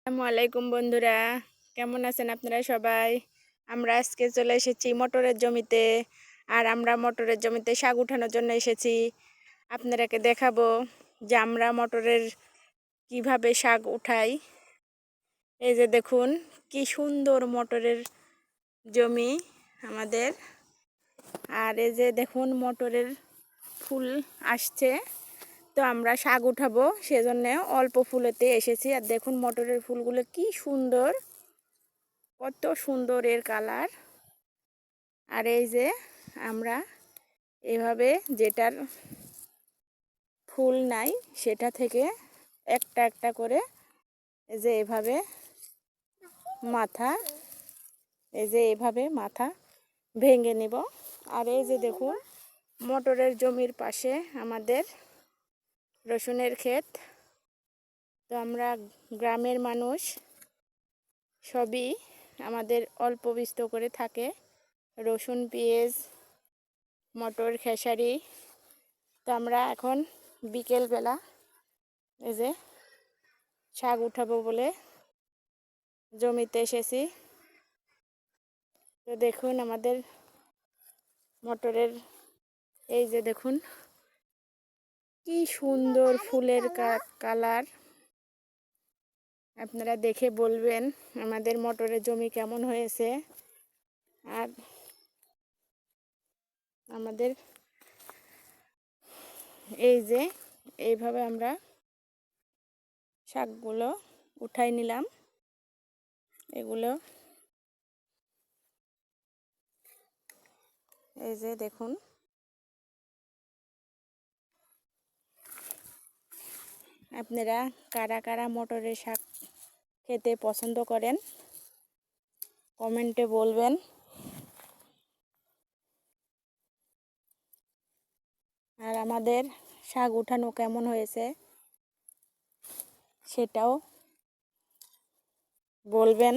আসসালামু আলাইকুম বন্ধুরা, কেমন আছেন আপনারা সবাই? আমরা আজকে চলে এসেছি মটরের জমিতে। আর আমরা মটরের জমিতে শাক উঠানোর জন্য এসেছি। আপনারাকে দেখাবো যে আমরা মটরের কিভাবে শাক উঠাই। এই যে দেখুন কি সুন্দর মটরের জমি আমাদের। আর এই যে দেখুন মটরের ফুল আসছে, তো আমরা শাক উঠাবো সেজন্য অল্প ফুলেতে এসেছি। আর দেখুন মটরের ফুলগুলো কি সুন্দর, কত সুন্দর এর কালার। আর এই যে আমরা এভাবে যেটার ফুল নাই সেটা থেকে একটা একটা করে এই যে এভাবে মাথা মাথা ভেঙে নিব। আর এই যে দেখুন মটরের জমির পাশে আমাদের রসুনের ক্ষেত। তো আমরা গ্রামের মানুষ, সবই আমাদের অল্প বিস্তর করে থাকে, রসুন, পেঁয়াজ, মটর, খেসারি। তো আমরা এখন বিকেলবেলা এই যে শাক উঠাবো বলে জমিতে এসেছি। তো দেখুন আমাদের মটরের এই যে দেখুন কি সুন্দর ফুলের কালার। আপনারা দেখে বলবেন আমাদের মটরের জমি কেমন হয়েছে। আর আমাদের এই যে এইভাবে আমরা শাকগুলো উঠাই নিলাম। এগুলো এই যে দেখুন আপনারা কারা কারা মটরের শাক খেতে পছন্দ করেন কমেন্টে বলবেন। আর আমাদের শাক উঠানো কেমন হয়েছে সেটাও বলবেন।